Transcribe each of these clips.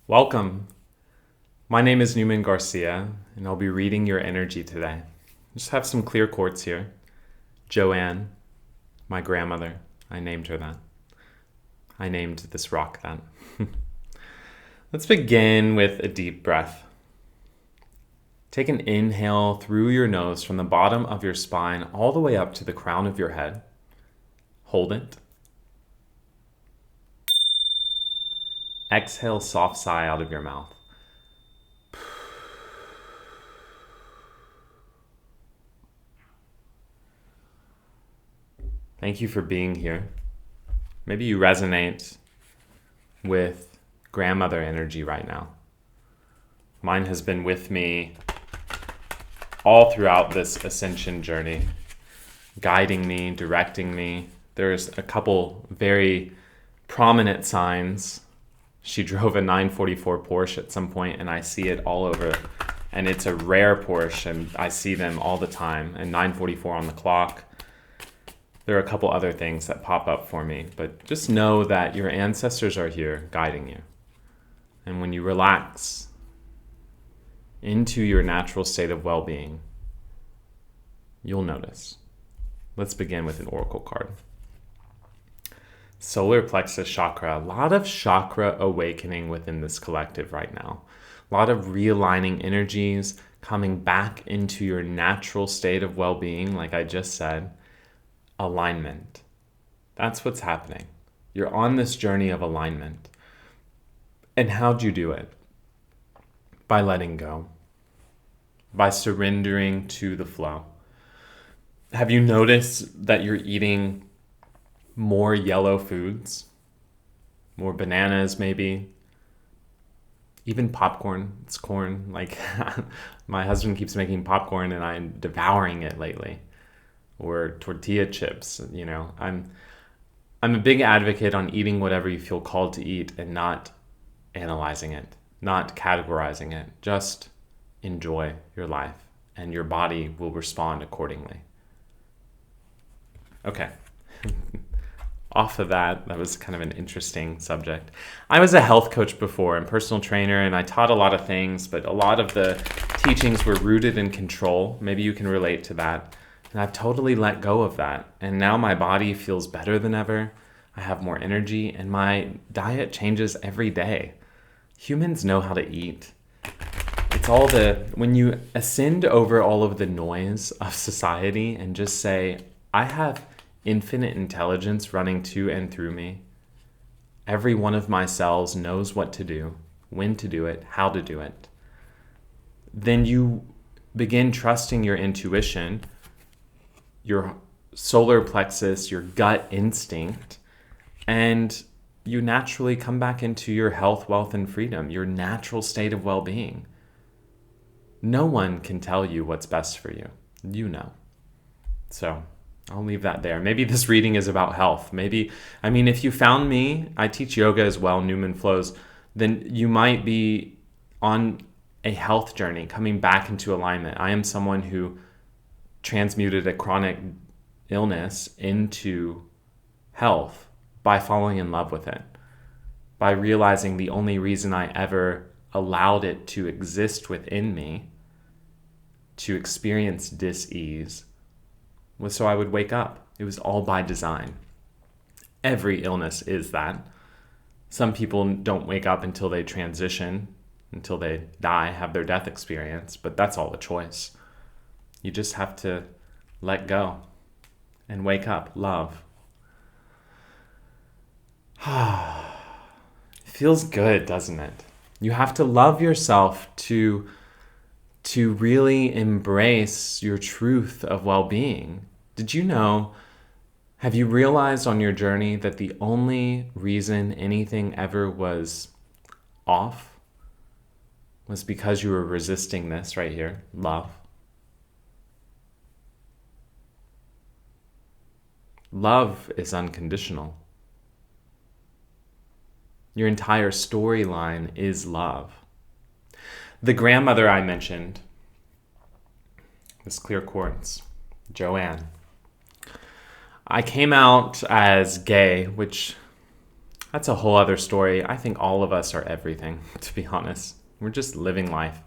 Welcome. My name is Newman García, and I'll be reading your energy today. Just have some clear quartz here. Joanne, my grandmother, I named her that. I named this rock that. Let's begin with a deep breath. Take an inhale through your nose from the bottom of your spine all the way up to the crown of your head. Hold it. Exhale, soft sigh out of your mouth. Thank you for being here. Maybe you resonate with grandmother energy right now. Mine has been with me all throughout this ascension journey, guiding me, directing me. There's a couple very prominent signs. She drove a 944 Porsche at some point, and I see it all over. And it's a rare Porsche, and I see them all the time. And 944 on the clock. There are a couple other things that pop up for me, but just know that your ancestors are here guiding you. And when you relax into your natural state of well-being, you'll notice. Let's begin with an oracle card. Solar plexus chakra. A lot of chakra awakening within this collective right now. A lot of realigning energies, coming back into your natural state of well-being, like I just said. Alignment. That's what's happening. You're on this journey of alignment. And how'd you do it? By letting go. By surrendering to the flow. Have you noticed that you're eating more yellow foods? More bananas, maybe? Even popcorn. It's corn. Like, my husband keeps making popcorn and I'm devouring it lately. Or tortilla chips, you know. I'm a big advocate on eating whatever you feel called to eat and not analyzing it, not categorizing it. Just enjoy your life and your body will respond accordingly. Okay. Off of that was kind of an interesting subject. I was a health coach before and personal trainer, and I taught a lot of things, but a lot of the teachings were rooted in control. Maybe you can relate to that. And I've totally let go of that. And now my body feels better than ever. I have more energy and my diet changes every day. Humans know how to eat. It's all when you ascend over all of the noise of society and just say, I have infinite intelligence running to and through me. Every one of my cells knows what to do, when to do it, how to do it. Then you begin trusting your intuition, your solar plexus, your gut instinct, and you naturally come back into your health, wealth, and freedom, your natural state of well-being. No one can tell you what's best for you. You know. So I'll leave that there. Maybe this reading is about health. If you found me, I teach yoga as well, Newman flows, then you might be on a health journey, coming back into alignment. I am someone who transmuted a chronic illness into health by falling in love with it, by realizing the only reason I ever allowed it to exist within me, to experience dis-ease, was so I would wake up. It was all by design. Every illness is that. Some people don't wake up until they transition, until they die, have their death experience, but that's all a choice. You just have to let go and wake up. Love. It feels good, doesn't it? You have to love yourself to really embrace your truth of well-being. Did you know, have you realized on your journey that the only reason anything ever was off was because you were resisting this right here, love? Love is unconditional. Your entire storyline is love. The grandmother I mentioned, this clear quartz, Joanne. I came out as gay, which That's a whole other story. I think all of us are everything, to be honest. We're just living life.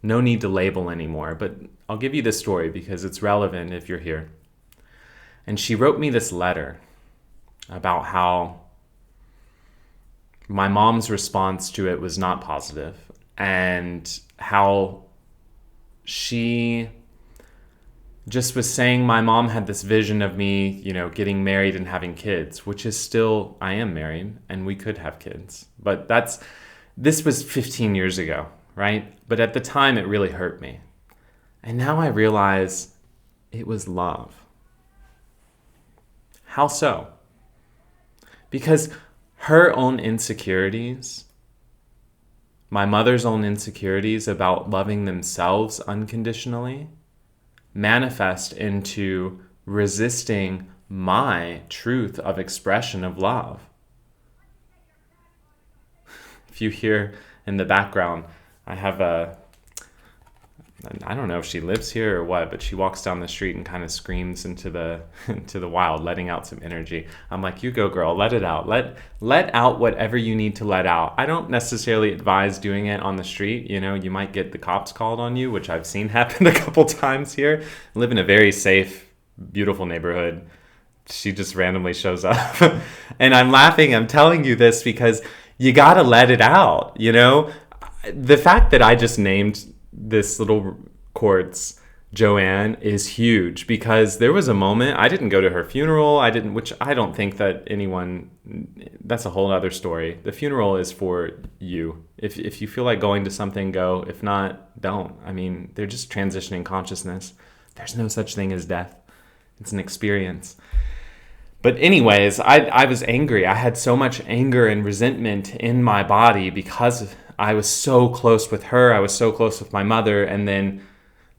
No need to label anymore, but I'll give you this story because it's relevant if you're here. And she wrote me this letter about how my mom's response to it was not positive, and how she just was saying my mom had this vision of me, getting married and having kids, which is still, I am married and we could have kids. But this was 15 years ago, right? But at the time it really hurt me. And now I realize it was love. How so? Because her own insecurities, my mother's own insecurities about loving themselves unconditionally, manifest into resisting my truth of expression of love. If you hear in the background, I have I don't know if she lives here or what, but she walks down the street and kind of screams into the wild, letting out some energy. I'm like, you go, girl, let it out. Let out whatever you need to let out. I don't necessarily advise doing it on the street. You might get the cops called on you, which I've seen happen a couple times here. I live in a very safe, beautiful neighborhood. She just randomly shows up. And I'm laughing. I'm telling you this because you got to let it out. The fact that I just named this little quartz Joanne is huge, because there was a moment I didn't go to her funeral. Which I don't think that anyone, that's a whole other story. The funeral is for you. If you feel like going to something, go. If not, don't. I mean, they're just transitioning consciousness. There's no such thing as death. It's an experience. But anyways, I was angry. I had so much anger and resentment in my body because I was so close with her. I was so close with my mother. And then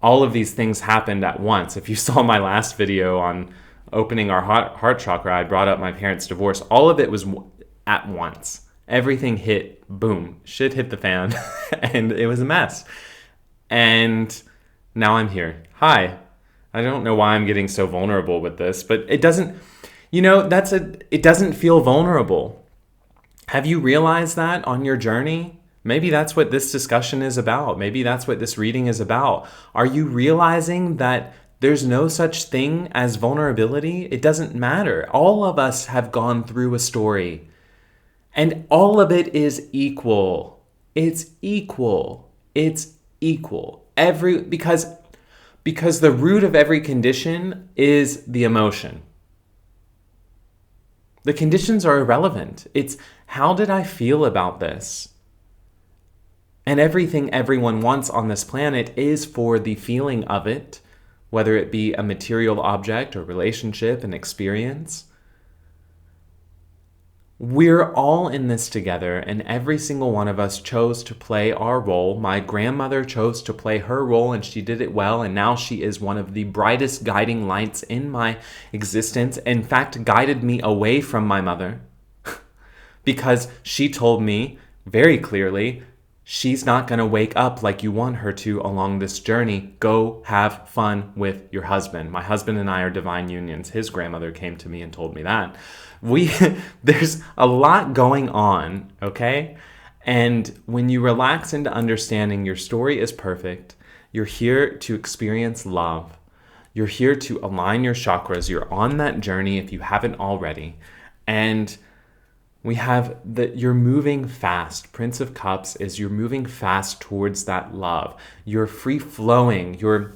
all of these things happened at once. If you saw my last video on opening our heart chakra, I brought up my parents' divorce. All of it was at once. Everything hit, boom, shit hit the fan. And it was a mess. And now I'm here. Hi. I don't know why I'm getting so vulnerable with this, but it doesn't, it doesn't feel vulnerable. Have you realized that on your journey? Maybe that's what this discussion is about. Maybe that's what this reading is about. Are you realizing that there's no such thing as vulnerability? It doesn't matter. All of us have gone through a story, and all of it is equal. It's equal. It's equal. Because the root of every condition is the emotion. The conditions are irrelevant. It's how did I feel about this? And everything everyone wants on this planet is for the feeling of it, whether it be a material object or relationship, an experience. We're all in this together, and every single one of us chose to play our role. My grandmother chose to play her role, and she did it well, and now she is one of the brightest guiding lights in my existence. In fact, guided me away from my mother because she told me very clearly, she's not going to wake up like you want her to along this journey. Go have fun with your husband. My husband and I are divine unions. His grandmother came to me and told me that. There's a lot going on, okay? And when you relax into understanding your story is perfect, you're here to experience love. You're here to align your chakras. You're on that journey if you haven't already. And we have that you're moving fast. Prince of Cups is you're moving fast towards that love. You're free flowing. You're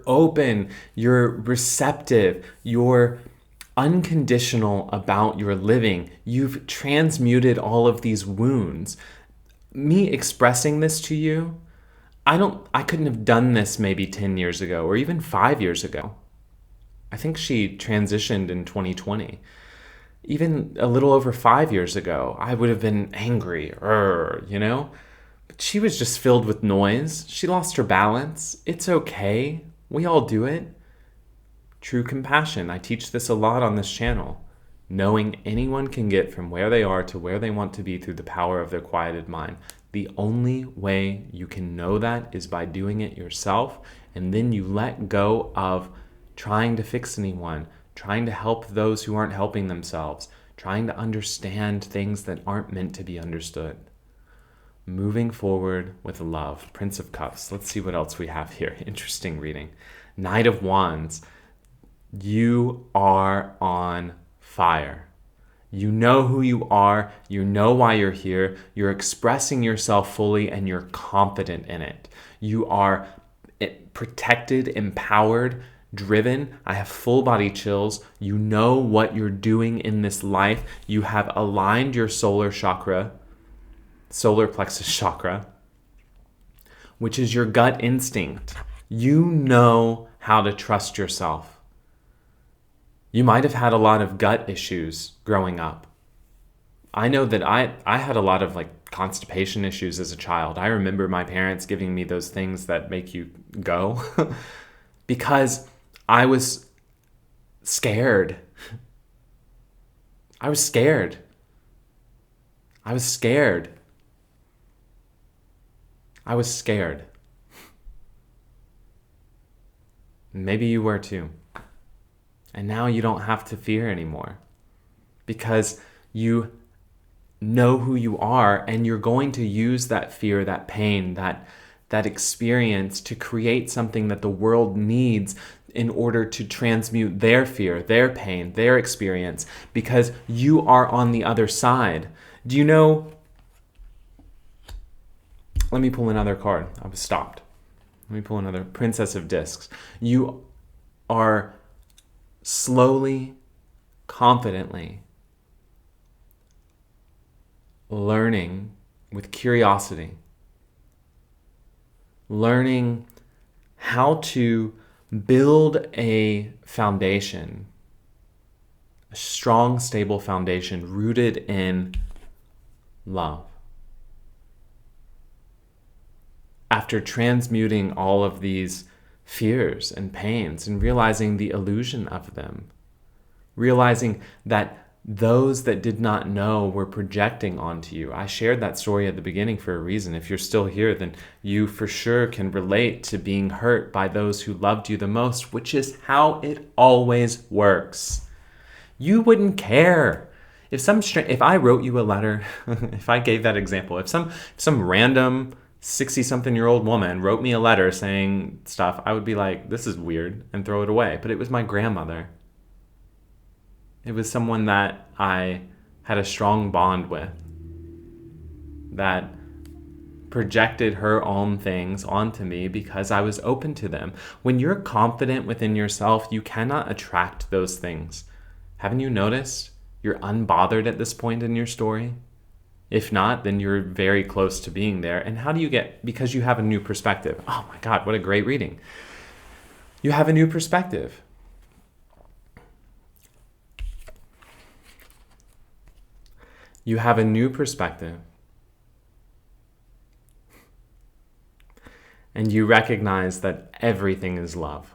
open. You're receptive. You're unconditional about your living. You've transmuted all of these wounds. Me expressing this to you, I couldn't have done this maybe 10 years ago or even 5 years ago. I think she transitioned in 2020. Even a little over 5 years ago, I would have been angry, But she was just filled with noise. She lost her balance. It's okay. We all do it. True compassion. I teach this a lot on this channel. Knowing anyone can get from where they are to where they want to be through the power of their quieted mind. The only way you can know that is by doing it yourself, and then you let go of trying to fix anyone, trying to help those who aren't helping themselves, trying to understand things that aren't meant to be understood. Moving forward with love. Prince of Cups. Let's see what else we have here. Interesting reading. Knight of Wands. You are on fire. You know who you are. You know why you're here. You're expressing yourself fully and you're confident in it. You are protected, empowered, driven. I have full body chills. You know what you're doing in this life. You have aligned your solar plexus chakra, which is your gut instinct. You know how to trust yourself. You might have had a lot of gut issues growing up. I know that I had a lot of constipation issues as a child. I remember my parents giving me those things that make you go because I was scared. I was scared. I was scared. I was scared. Maybe you were too. And now you don't have to fear anymore because you know who you are and you're going to use that fear, that pain, that experience to create something that the world needs in order to transmute their fear, their pain, their experience, because you are on the other side. Do you know? Let me pull another card. I was stopped. Let me pull another. Princess of Discs. You are slowly, confidently learning with curiosity, learning how to build a foundation, a strong, stable foundation rooted in love. After transmuting all of these fears and pains and realizing the illusion of them, realizing that those that did not know were projecting onto you. I shared that story at the beginning for a reason. If you're still here, then you for sure can relate to being hurt by those who loved you the most, which is how it always works. You wouldn't care. If I wrote you a letter, if I gave that example, if some random 60-something-year-old woman wrote me a letter saying stuff, I would be like, this is weird, and throw it away. But it was my grandmother. It was someone that I had a strong bond with, that projected her own things onto me because I was open to them. When you're confident within yourself, you cannot attract those things. Haven't you noticed? You're unbothered at this point in your story. If not, then you're very close to being there. And how do you get? Because you have a new perspective. Oh my God, what a great reading. You have a new perspective. You have a new perspective. And you recognize that everything is love.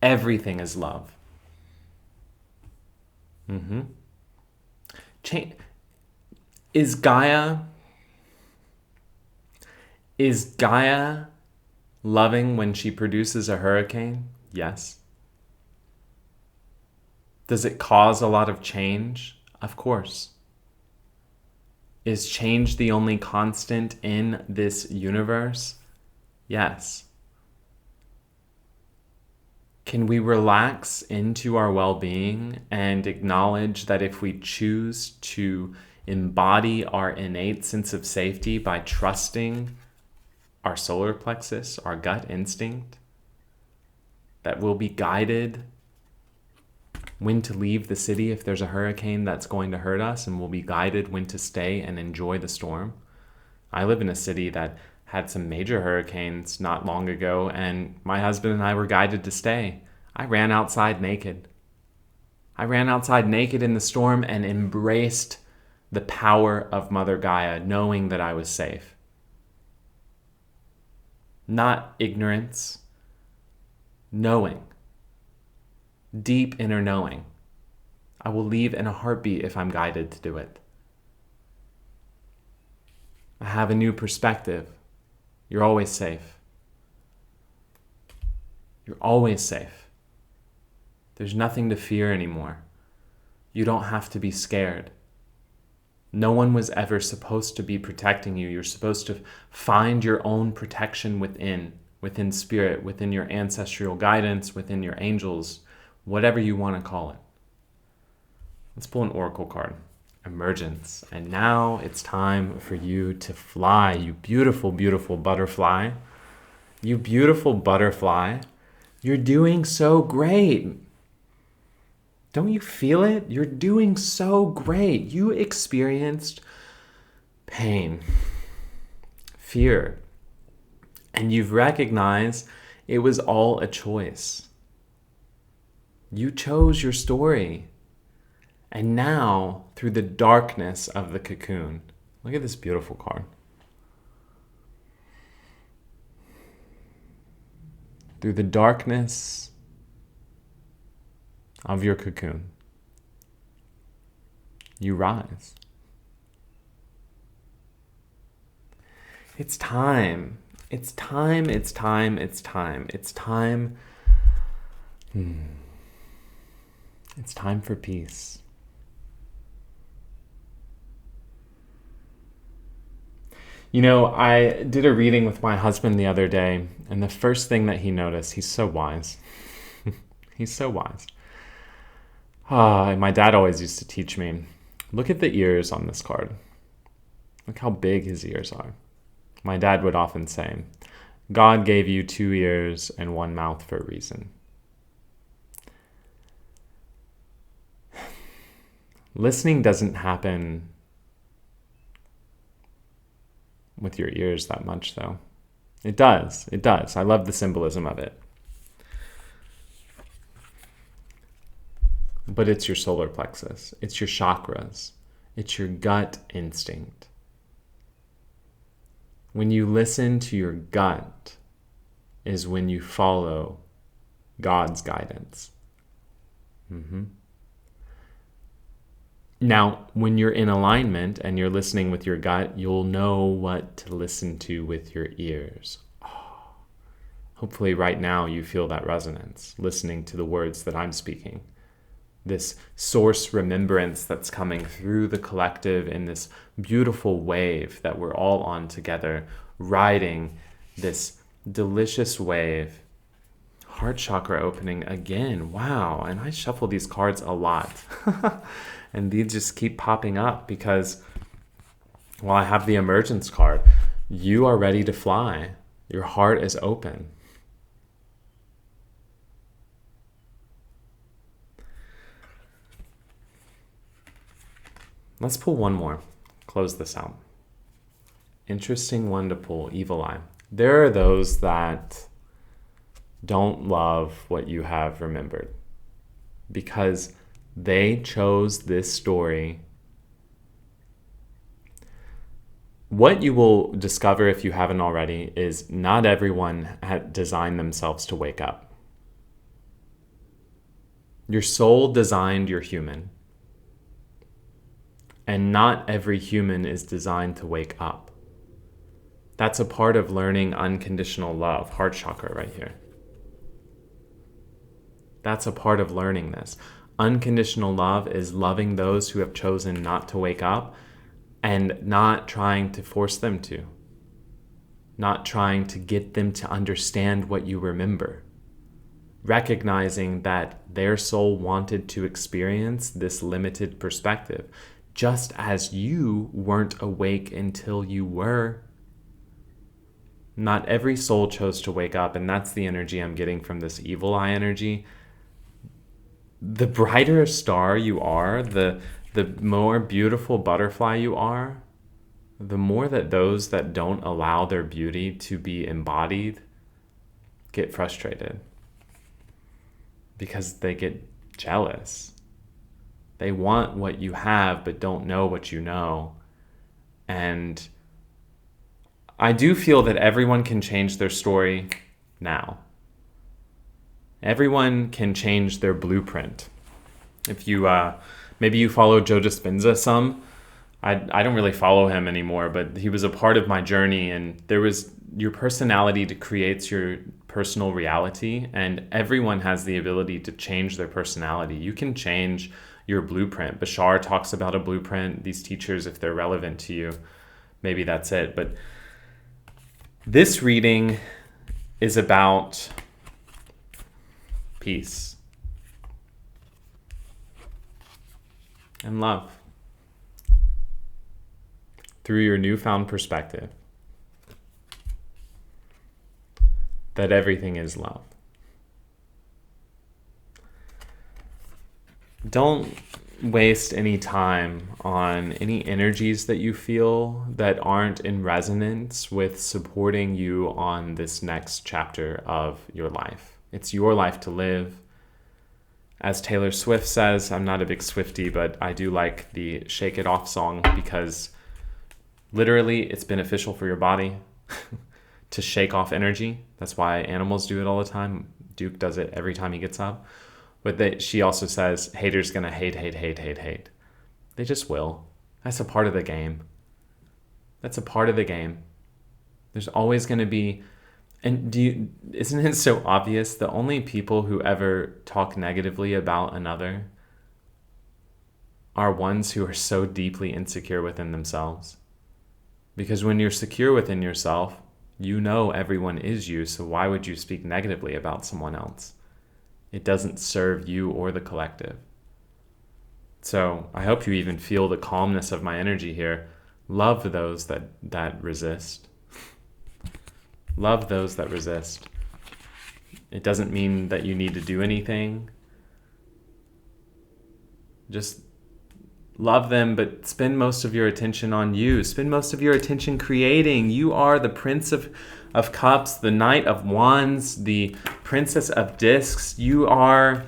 Everything is love. Is Gaia loving when she produces a hurricane? Yes. Does it cause a lot of change? Of course. Is change the only constant in this universe? Yes. Can we relax into our well-being and acknowledge that if we choose to embody our innate sense of safety by trusting our solar plexus, our gut instinct, that we'll be guided when to leave the city if there's a hurricane that's going to hurt us, and we'll be guided when to stay and enjoy the storm? I live in a city that had some major hurricanes not long ago, and my husband and I were guided to stay. I ran outside naked. I ran outside naked in the storm and embraced the power of Mother Gaia, knowing that I was safe. Not ignorance, knowing. Deep inner knowing. I will leave in a heartbeat if I'm guided to do it. I have a new perspective. You're always safe. You're always safe. There's nothing to fear anymore. You don't have to be scared. No one was ever supposed to be protecting you. You're supposed to find your own protection within spirit, within your ancestral guidance, within your angels, whatever you want to call it. Let's pull an oracle card. Emergence. And now it's time for you to fly, you beautiful, beautiful butterfly. You beautiful butterfly. You're doing so great. Don't you feel it? You're doing so great. You experienced pain, fear, and you've recognized it was all a choice. You chose your story. And now, through the darkness of the cocoon, look at this beautiful card. Through the darkness of your cocoon, you rise. It's time. It's time. It's time. It's time. It's time. It's time for peace. You know, I did a reading with my husband the other day, and the first thing that he noticed, he's so wise. He's so wise. And my dad always used to teach me, look at the ears on this card. Look how big his ears are. My dad would often say, God gave you 2 ears and 1 mouth for a reason. Listening doesn't happen with your ears that much, though. It does. It does. I love the symbolism of it. But it's your solar plexus. It's your chakras. It's your gut instinct. When you listen to your gut is when you follow God's guidance. Now, when you're in alignment and you're listening with your gut, you'll know what to listen to with your ears. Hopefully right now you feel that resonance, listening to the words that I'm speaking. This source remembrance that's coming through the collective in this beautiful wave that we're all on together, riding this delicious wave. Heart chakra opening again. Wow. And I shuffle these cards a lot. And these just keep popping up because, well, I have the emergence card. You are ready to fly. Your heart is open. Let's pull one more. Close this out. Interesting one to pull, evil eye. There are those that don't love what you have remembered because they chose this story. What you will discover if you haven't already is not everyone had designed themselves to wake up. Your soul designed your human. And not every human is designed to wake up. That's a part of learning unconditional love, heart chakra right here. That's a part of learning this. Unconditional love is loving those who have chosen not to wake up and not trying to force them to. Not trying to get them to understand what you remember. Recognizing that their soul wanted to experience this limited perspective, just as you weren't awake until you were. Not every soul chose to wake up, and that's the energy I'm getting from this evil eye energy. The brighter star you are, the more beautiful butterfly you are, the more that those that don't allow their beauty to be embodied get frustrated because they get jealous. They want what you have but don't know what you know. And I do feel that everyone can change their story now. Everyone can change their blueprint. If you, maybe you follow Joe Dispenza some. I don't really follow him anymore, but he was a part of my journey, and there was your personality creates your personal reality, and everyone has the ability to change their personality. You can change your blueprint. Bashar talks about a blueprint. These teachers, if they're relevant to you, maybe that's it. But this reading is about peace and love through your newfound perspective that everything is love. Don't waste any time on any energies that you feel that aren't in resonance with supporting you on this next chapter of your life. It's your life to live. As Taylor Swift says, I'm not a big Swiftie, but I do like the Shake It Off song because literally it's beneficial for your body to shake off energy. That's why animals do it all the time. Duke does it every time he gets up. But she also says, haters gonna hate. They just will. That's a part of the game. That's a part of the game. There's always gonna be, and isn't it so obvious? The only people who ever talk negatively about another are ones who are so deeply insecure within themselves. Because when you're secure within yourself, you know everyone is you, so why would you speak negatively about someone else? It doesn't serve you or the collective. So I hope you even feel the calmness of my energy here. Love those that resist. Love those that resist. It doesn't mean that you need to do anything. Just love them, but spend most of your attention on you. Spend most of your attention creating. You are the Prince of Cups, the Knight of Wands, the Princess of Discs. You are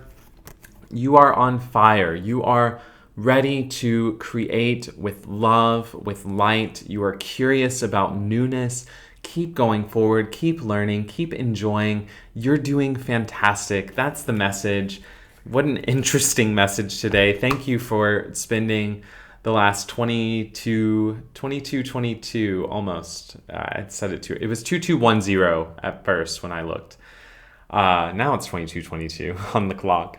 on fire. You are ready to create with love, with light. You are curious about newness. Keep going forward. Keep learning. Keep enjoying. You're doing fantastic. That's the message. What an interesting message today. Thank you for spending the last 22 almost. I said it too. It was 2210 at first when I looked. Now it's 2222 on the clock.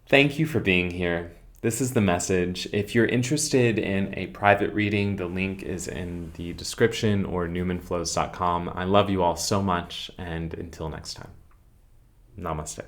Thank you for being here. This is the message. If you're interested in a private reading, the link is in the description or newmanflows.com. I love you all so much, and until next time, namaste.